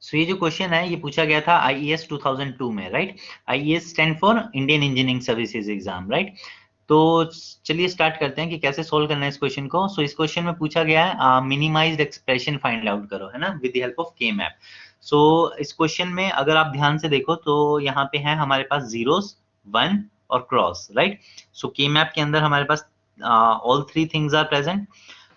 सो ये जो क्वेश्चन है ये पूछा गया था आईईएस 2002 में, right. IES stand for Indian engineering services exam, right. तो चलिए स्टार्ट करते हैं कि कैसे सोल्व करना है इस क्वेश्चन को। सो इस क्वेश्चन में पूछा गया है मिनिमाइज्ड एक्सप्रेशन फाइंड आउट करो, है ना, विद द हेल्प ऑफ के मैप। सो इस क्वेश्चन में अगर आप ध्यान से देखो तो यहाँ पे है हमारे पास जीरोस, वन और cross, right. So K map के अंदर हमारे पास all three things are present.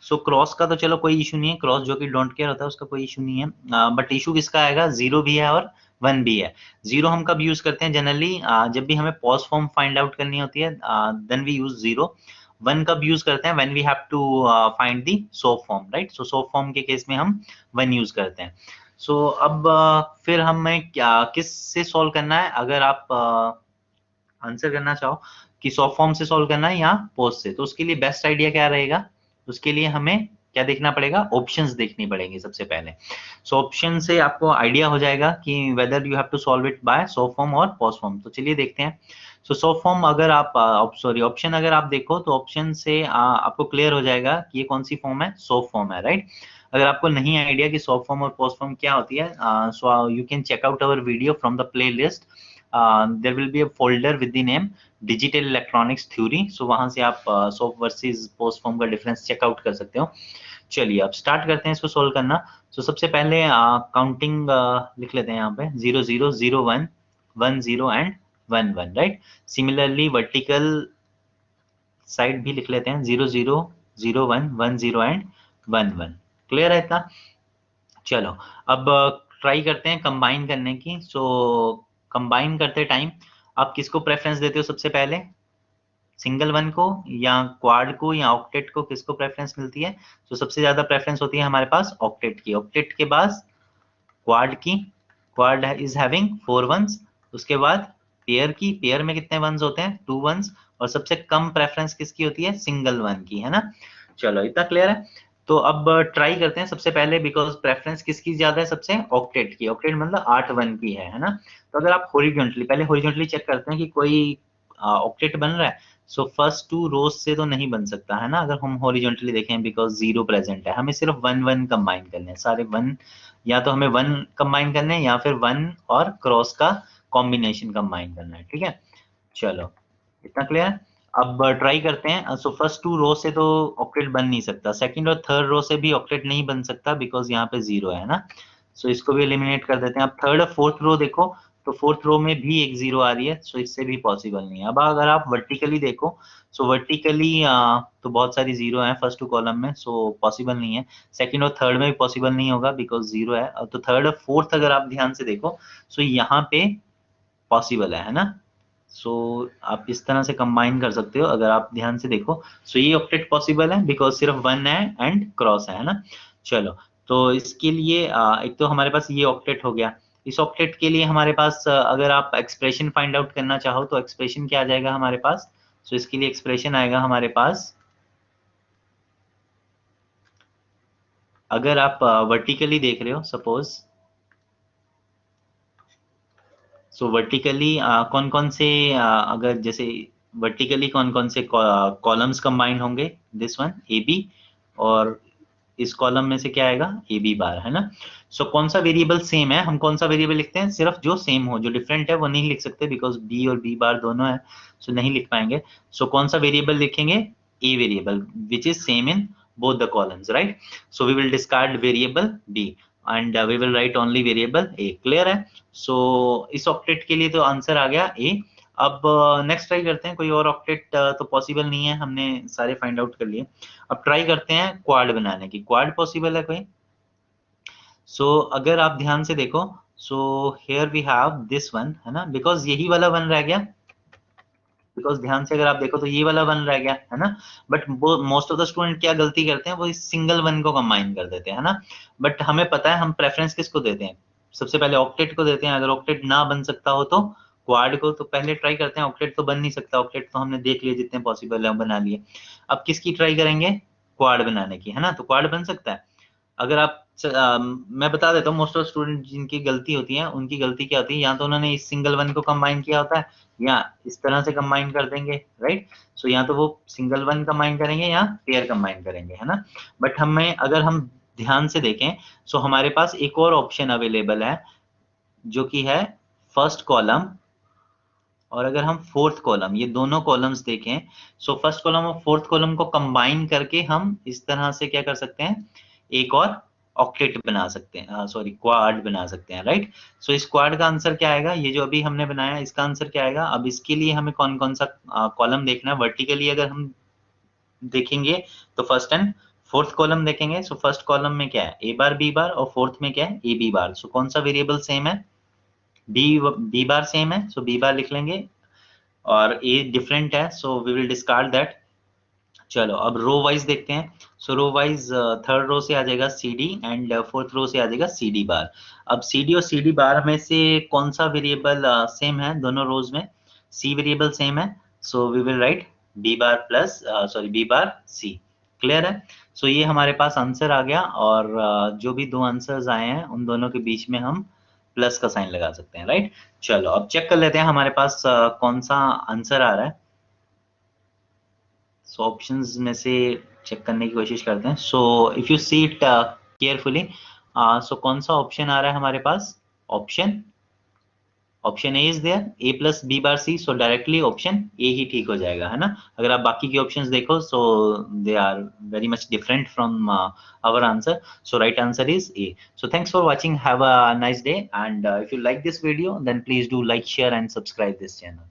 So cross का तो चलो कोई इशू नहीं है, क्रॉस जो कि डोंट केयर होता है उसका कोई इशू नहीं है, बट इशू किसका आएगा, जीरो भी है और वन भी है। जीरो हम कब यूज करते हैं जनरली, जब भी हमें पॉज फॉर्म फाइंड आउट करनी होती है, then we use zero. One कब यूज करते हैं, when we have to find the SOP form, right. So SOP form के केस में हम वन यूज करते हैं। सो अब फिर हमें क्या किस से सॉल्व करना है, अगर आप आंसर करना चाहो कि सॉफ्ट फॉर्म से सॉल्व करना है या पोज से, तो उसके लिए बेस्ट आइडिया क्या रहेगा, उसके लिए हमें क्या देखना पड़ेगा, ऑप्शंस देखनी पड़ेंगी सबसे पहले। सो ऑप्शन से आपको आइडिया हो जाएगा कि whether you have to solve it by soft form और पोज फॉर्म। तो चलिए देखते हैं। सो सॉफ्ट फॉर्म अगर आप सॉरी ऑप्शन अगर आप देखो तो ऑप्शन से आपको क्लियर हो जाएगा कि ये कौन सी फॉर्म है, सॉफ्ट फॉर्म है, राइट। अगर आपको नहीं आइडिया कि सॉफ्ट फॉर्म और पोस्ट फॉर्म क्या होती है, so you can check out our video from the playlist. There will be a folder with the name digital electronics theory. So वहां से आप सॉफ्ट वर्सेस पोस्ट फॉर्म का difference check out कर सकते हो। चलिए अब स्टार्ट करते हैं इसको सोल्व करना। सो सबसे पहले काउंटिंग लिख लेते हैं यहाँ पे, 0 0 0 1 1 0 and 1 1, right. Similarly vertical side भी लिख लेते हैं, 0 0 0 1 1 0 एंड 1 1। क्लियर है इतना। चलो अब ट्राई करते हैं कंबाइन करने की। सो कंबाइन करते टाइम आप किसको प्रेफरेंस देते हो सबसे पहले, सिंगल वन को या क्वाड को या ऑक्टेट को, किसको प्रेफरेंस मिलती है। तो सबसे ज्यादा प्रेफरेंस होती है हमारे पास ऑक्टेट की, ऑक्टेट के बाद क्वाड की, क्वाड इज हैविंग 4 वंस। उसके बाद पेयर की, पेयर में कितने वंस होते हैं, 2 वंस। और सबसे कम प्रेफरेंस किसकी होती है, सिंगल वन की, है ना। चलो इतना क्लियर है। तो अब ट्राई करते हैं सबसे पहले, बिकॉज प्रेफरेंस किसकी ज्यादा है, सबसे ऑक्टेट की, ऑक्टेट मतलब 8 वन की है ना। तो अगर आप हॉरिजॉन्टली पहले हॉरिजॉन्टली चेक करते हैं कि कोई ऑक्टेट बन रहा है। सो फर्स्ट टू रोज से तो नहीं बन सकता है ना, अगर हम हॉरिजॉन्टली देखें, बिकॉज जीरो प्रेजेंट है, हमें सिर्फ वन वन कंबाइन करने हैं, सारे वन, या तो हमें वन कंबाइन करने हैं या फिर वन और क्रॉस का कॉम्बिनेशन कंबाइन करना है, ठीक है। चलो इतना क्लियर है। अब ट्राई करते हैं। सो फर्स्ट टू रो से तो ऑक्टेट बन नहीं सकता, सेकंड और थर्ड रो से भी ऑक्टेट नहीं बन सकता, बिकॉज यहाँ पे जीरो है ना। सो इसको भी एलिमिनेट कर देते हैं। अब थर्ड और फोर्थ रो देखो, तो फोर्थ रो में भी एक जीरो आ रही है, सो इससे भी पॉसिबल नहीं है। अब अगर आप वर्टिकली देखो, सो वर्टिकली तो बहुत सारी जीरो है फर्स्ट टू कॉलम में, सो पॉसिबल नहीं है। सेकंड और थर्ड में भी पॉसिबल नहीं होगा, बिकॉज जीरो है। तो थर्ड और फोर्थ अगर आप ध्यान से देखो, सो यहाँ पे पॉसिबल है ना। सो आप इस तरह से कंबाइन कर सकते हो अगर आप ध्यान से देखो। सो ये ऑक्टेट पॉसिबल है, बिकॉज सिर्फ वन है एंड क्रॉस है ना। चलो तो इसके लिए एक तो हमारे पास ये ऑक्टेट हो गया। इस ऑक्टेट के लिए हमारे पास अगर आप एक्सप्रेशन फाइंड आउट करना चाहो तो एक्सप्रेशन क्या आ जाएगा हमारे पास। सो इसके लिए एक्सप्रेशन आएगा हमारे पास, अगर आप वर्टिकली देख रहे हो सपोज, सो वर्टिकली कौन कौन से अगर जैसे वर्टिकली कौन कौन से कॉलम्स कंबाइंड होंगे, दिस वन ए बी, और इस कॉलम में से क्या आएगा, ए बी बार, है ना। सो कौन सा वेरिएबल सेम है, हम कौन सा वेरिएबल लिखते हैं, सिर्फ जो सेम हो, जो डिफरेंट है वो नहीं लिख सकते, बिकॉज बी और बी बार दोनों है, सो नहीं लिख पाएंगे। सो कौन सा वेरिएबल लिखेंगे, a variable which is same in both the columns, right? So we will discard variable b and we will write only variable a. clear है। सो इस ऑक्टेट के लिए तो आंसर आ गया ए। अब नेक्स्ट ट्राई करते हैं, कोई और ऑक्टेट तो पॉसिबल नहीं है, हमने सारे फाइंड आउट कर लिए। अब ट्राई करते हैं क्वाड बनाने की, क्वाड पॉसिबल है कोई। सो अगर आप ध्यान से देखो, so here we have this one, है ना, बिकॉज यही वाला वन रह गया, बिकॉज ध्यान से अगर आप देखो तो ये वाला वन रह गया है ना। But most of the student क्या गलती करते हैं, वो इस सिंगल वन को कंबाइन कर देते हैं ना। बट हमें पता है हम प्रेफरेंस किसको देते हैं, सबसे पहले ऑक्टेट को देते हैं। अगर ऑक्टेट ना बन सकता हो तो क्वाड को, तो पहले ट्राई करते हैं। ऑक्टेट तो बन नहीं सकता, ऑक्टेट तो हमने देख लिया जितने पॉसिबल है बना लिए। अब किसकी ट्राई करेंगे, क्वाड बनाने की, है ना। तो क्वाड बन सकता है। अगर आप मैं बता देता हूँ, मोस्ट ऑफ स्टूडेंट जिनकी गलती होती है, उनकी गलती क्या होती है, या तो उन्होंने इस सिंगल वन को कंबाइन किया होता है, या इस तरह से कंबाइन कर देंगे, राइट। सो या तो वो सिंगल वन कंबाइन करेंगे या पेयर कंबाइन करेंगे, है ना। बट हमें अगर हम ध्यान से देखें। सो हमारे पास एक और ऑप्शन अवेलेबल है जो कि है फर्स्ट कॉलम, और अगर हम फोर्थ कॉलम, ये दोनों कॉलम्स देखें, सो फर्स्ट कॉलम और फोर्थ कॉलम को कंबाइन करके हम इस तरह से क्या कर सकते हैं, एक और ऑक्टेट बना सकते हैं, सॉरी क्वाड बना सकते हैं, राइट। सो इस क्वाड का आंसर क्या आएगा, ये जो अभी हमने बनाया इसका आंसर क्या आएगा। अब इसके लिए हमें कौन कौन सा कॉलम देखना है, वर्टिकली अगर हम देखेंगे तो फर्स्ट एंड फोर्थ कॉलम देखेंगे। सो फर्स्ट कॉलम में क्या है, ए बार बी बार, और फोर्थ में क्या है, ए बी बार। सो कौन सा वेरिएबल सेम है, बी बार सेम है, सो बी बार लिख लेंगे, और ए डिफरेंट है, so we will discard that. चलो अब रो वाइज देखते हैं। सो रो वाइज थर्ड रो से आ जाएगा C D, and fourth row से आ जाएगा सी डी बार। अब सी डी और सी डी बार में से कौन सा वेरिएबल सेम है दोनों रोज में, सी वेरिएबल सेम है, so we will write B bar plus sorry B bar C. Clear है। सो ये हमारे पास आंसर आ गया, और जो भी दो आंसर्स आए हैं उन दोनों के बीच में हम प्लस का साइन लगा सकते हैं, राइट। चलो अब चेक कर लेते हैं हमारे पास कौन सा आंसर आ रहा है। सो ऑप्शंस में से चेक करने की कोशिश करते हैं। So if you see it carefully, so कौन सा ऑप्शन आ रहा है हमारे पास, option A is there, A plus B bar C, so directly option A ही ठीक हो जाएगा, है ना। अगर आप बाकी के ऑप्शंस देखो so they are very much different from our answer, so right answer is A. So thanks for watching, have a nice day, and if you like this video then please do like, share and subscribe this channel.